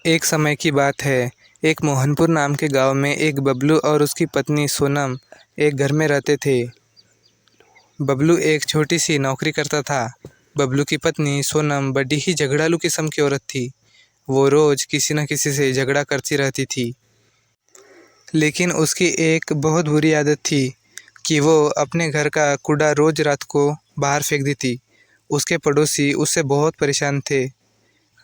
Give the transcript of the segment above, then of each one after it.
एक समय की बात है। एक मोहनपुर नाम के गांव में एक बबलू और उसकी पत्नी सोनम एक घर में रहते थे। बबलू एक छोटी सी नौकरी करता था। बबलू की पत्नी सोनम बड़ी ही झगड़ालू किस्म की औरत थी। वो रोज किसी न किसी से झगड़ा करती रहती थी। लेकिन उसकी एक बहुत बुरी आदत थी कि वो अपने घर का कूड़ा रोज रात को बाहर फेंक देती। उसके पड़ोसी उससे बहुत परेशान थे।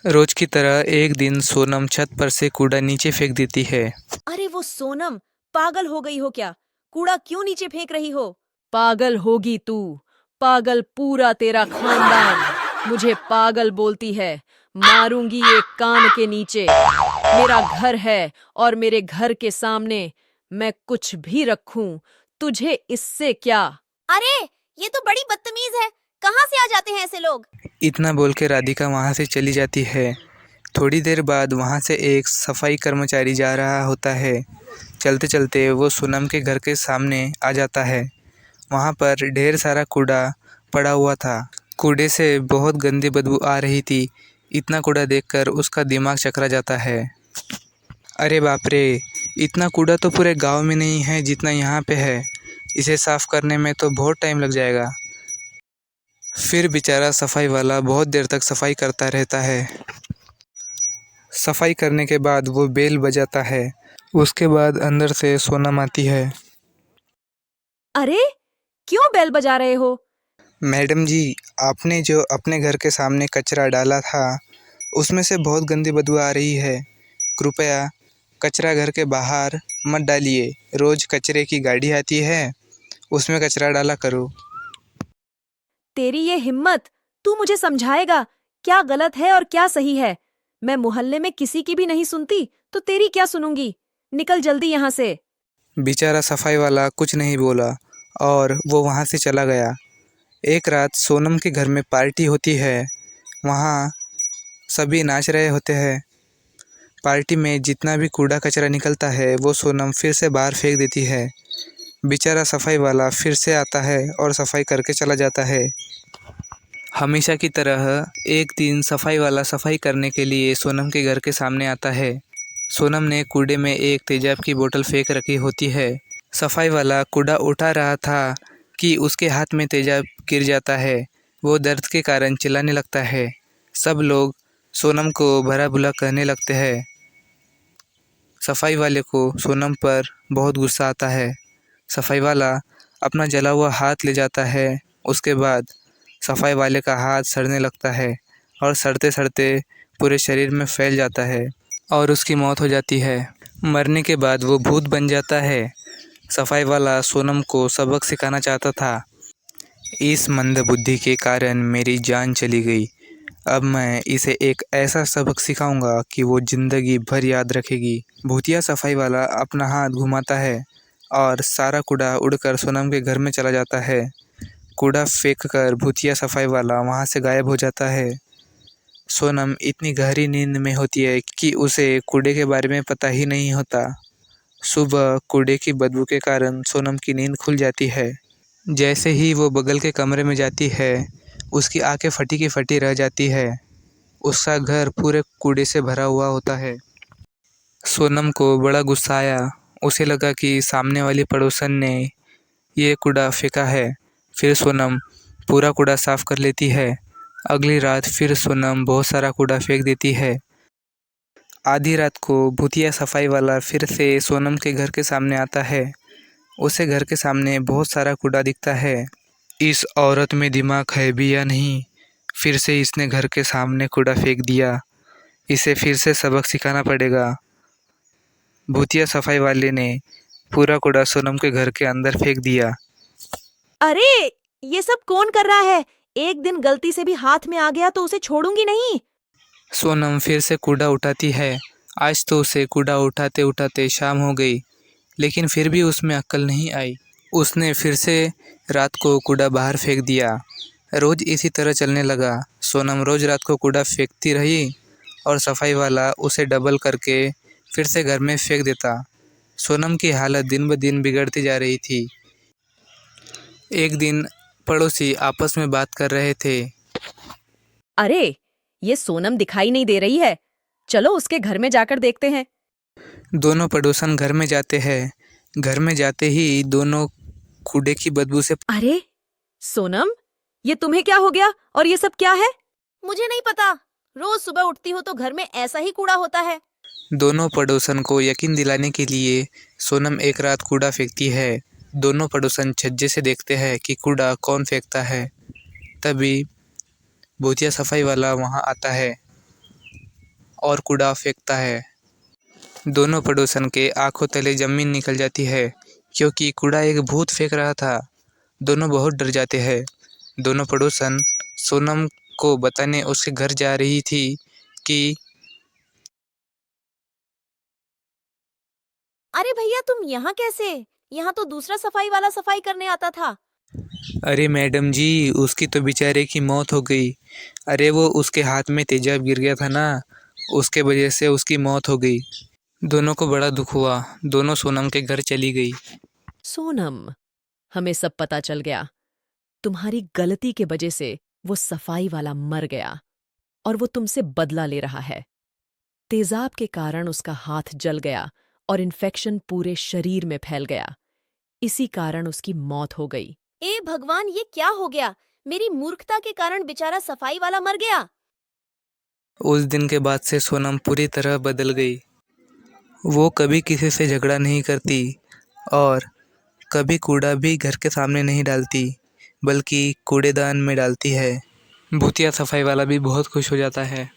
रोज की तरह एक दिन सोनम छत पर से कूड़ा नीचे फेंक देती है। अरे वो सोनम, पागल हो गई हो क्या? कूड़ा क्यों नीचे फेंक रही हो? पागल होगी तू। पागल पूरा तेरा खानदान। मुझे पागल बोलती है। मारूंगी एक कान के नीचे। मेरा घर है और मेरे घर के सामने मैं कुछ भी रखूं, तुझे इससे क्या? अरे, ये तो बड़ी बदतमीज है। कहाँ से आ जाते हैं ऐसे लोग? इतना बोल के राधिका वहाँ से चली जाती है। थोड़ी देर बाद वहाँ से एक सफाई कर्मचारी जा रहा होता है। चलते चलते वो सोनम के घर के सामने आ जाता है। वहाँ पर ढेर सारा कूड़ा पड़ा हुआ था। कूड़े से बहुत गंदी बदबू आ रही थी। इतना कूड़ा देखकर उसका दिमाग चकरा जाता है। अरे बाप रे! इतना कूड़ा तो पूरे गांव में नहीं है जितना यहाँ पे है। इसे साफ करने में तो बहुत टाइम लग जाएगा। फिर बेचारा सफाई वाला बहुत देर तक सफाई करता रहता है। सफाई करने के बाद वो बेल बजाता है। उसके बाद अंदर से सोनम आती है। अरे, क्यों बेल बजा रहे हो? मैडम जी, आपने जो अपने घर के सामने कचरा डाला था उसमें से बहुत गंदी बदबू आ रही है। कृपया कचरा घर के बाहर मत डालिए। रोज कचरे की गाड़ी आती है, उसमें कचरा डाला करो। तेरी ये हिम्मत! तू मुझे समझाएगा क्या गलत है और क्या सही है? मैं मोहल्ले में किसी की भी नहीं सुनती, तो तेरी क्या सुनूंगी? निकल जल्दी यहाँ से। बेचारा सफाई वाला कुछ नहीं बोला और वो वहाँ से चला गया। एक रात सोनम के घर में पार्टी होती है। वहाँ सभी नाच रहे होते हैं। पार्टी में जितना भी कूड़ा कचरा निकलता है वो सोनम फिर से बाहर फेंक देती है। बेचारा सफाई वाला फिर से आता है और सफाई करके चला जाता है। हमेशा की तरह एक दिन सफाई वाला सफाई करने के लिए सोनम के घर के सामने आता है। सोनम ने कूड़े में एक तेजाब की बोतल फेंक रखी होती है। सफाई वाला कूड़ा उठा रहा था कि उसके हाथ में तेजाब गिर जाता है। वो दर्द के कारण चिल्लाने लगता है। सब लोग सोनम को भला बुरा कहने लगते हैं। सफाई वाले को सोनम पर बहुत गुस्सा आता है। सफाई वाला अपना जला हुआ हाथ ले जाता है। उसके बाद सफाई वाले का हाथ सड़ने लगता है और सड़ते सड़ते पूरे शरीर में फैल जाता है और उसकी मौत हो जाती है। मरने के बाद वो भूत बन जाता है। सफाई वाला सोनम को सबक सिखाना चाहता था। इस मंदबुद्धि के कारण मेरी जान चली गई। अब मैं इसे एक ऐसा सबक सिखाऊंगा कि वो जिंदगी भर याद रखेगी। भूतिया सफाई वाला अपना हाथ घुमाता है और सारा कूड़ा उड़कर सोनम के घर में चला जाता है। कूड़ा फेंककर भूतिया सफाई वाला वहाँ से गायब हो जाता है। सोनम इतनी गहरी नींद में होती है कि उसे कूड़े के बारे में पता ही नहीं होता। सुबह कूड़े की बदबू के कारण सोनम की नींद खुल जाती है। जैसे ही वो बगल के कमरे में जाती है, उसकी आंखें फटी की फटी रह जाती है। उसका घर पूरे कूड़े से भरा हुआ होता है। सोनम को बड़ा गुस्सा आया। उसे लगा कि सामने वाली पड़ोसन ने ये कूड़ा फेंका है। फिर सोनम पूरा कूड़ा साफ कर लेती है। अगली रात फिर सोनम बहुत सारा कूड़ा फेंक देती है। आधी रात को भूतिया सफाई वाला फिर से सोनम के घर के सामने आता है। उसे घर के सामने बहुत सारा कूड़ा दिखता है। इस औरत में दिमाग है भी या नहीं? फिर से इसने घर के सामने कूड़ा फेंक दिया। इसे फिर से सबक सिखाना पड़ेगा। भूतिया सफाई वाले ने पूरा कूड़ा सोनम के घर के अंदर फेंक दिया। अरे, ये सब कौन कर रहा है? एक दिन गलती से भी हाथ में आ गया तो उसे छोड़ूंगी नहीं। सोनम फिर से कूड़ा उठाती है। आज तो उसे कूड़ा उठाते उठाते शाम हो गई, लेकिन फिर भी उसमें अक्ल नहीं आई। उसने फिर से रात को कूड़ा बाहर फेंक दिया। रोज इसी तरह चलने लगा। सोनम रोज रात को कूड़ा फेंकती रही और सफाई वाला उसे डबल करके फिर से घर में फेंक देता। सोनम की हालत दिन ब दिन बिगड़ती जा रही थी। एक दिन पड़ोसी आपस में बात कर रहे थे। अरे, ये सोनम दिखाई नहीं दे रही है। चलो उसके घर में जाकर देखते हैं। दोनों पड़ोसन घर में जाते हैं। घर में जाते ही दोनों कूड़े की बदबू से अरे सोनम, ये तुम्हें क्या हो गया और ये सब क्या है? मुझे नहीं पता, रोज सुबह उठती हूँ तो घर में ऐसा ही कूड़ा होता है। दोनों पड़ोसन को यकीन दिलाने के लिए सोनम एक रात कूड़ा फेंकती है। दोनों पड़ोसन छज्जे से देखते हैं कि कूड़ा कौन फेंकता है। तभी भूतिया सफाई वाला वहां आता है और कूड़ा फेंकता है। दोनों पड़ोसन के आंखों तले जमीन निकल जाती है क्योंकि कूड़ा एक भूत फेंक रहा था। दोनों बहुत डर जाते हैं। दोनों पड़ोसन सोनम को बताने उसके घर जा रही थी कि अरे भैया, तुम यहाँ कैसे? यहाँ तो दूसरा सफाई वाला सफाई करने आता था। अरे मैडम जी, उसकी तो बेचारे की मौत हो गई। अरे वो उसके हाथ में तेजाब गिर गया था ना, उसके वजह से उसकी मौत हो गई। दोनों को बड़ा दुख हुआ। दोनों सोनम के घर चली गई। सोनम, हमें सब पता चल गया। तुम्हारी गलती के वजह से वो सफाई वाला मर गया और वो तुमसे बदला ले रहा है। तेजाब के कारण उसका हाथ जल गया और इन्फेक्शन पूरे शरीर में फैल गया। इसी कारण उसकी मौत हो गई। ए भगवान, ये क्या हो गया? मेरी मूर्खता के कारण बेचारा सफाई वाला मर गया। उस दिन के बाद से सोनम पूरी तरह बदल गई। वो कभी किसी से झगड़ा नहीं करती और कभी कूड़ा भी घर के सामने नहीं डालती, बल्कि कूड़ेदान में डालती है। भूतिया सफाई वाला भी बहुत खुश हो जाता है।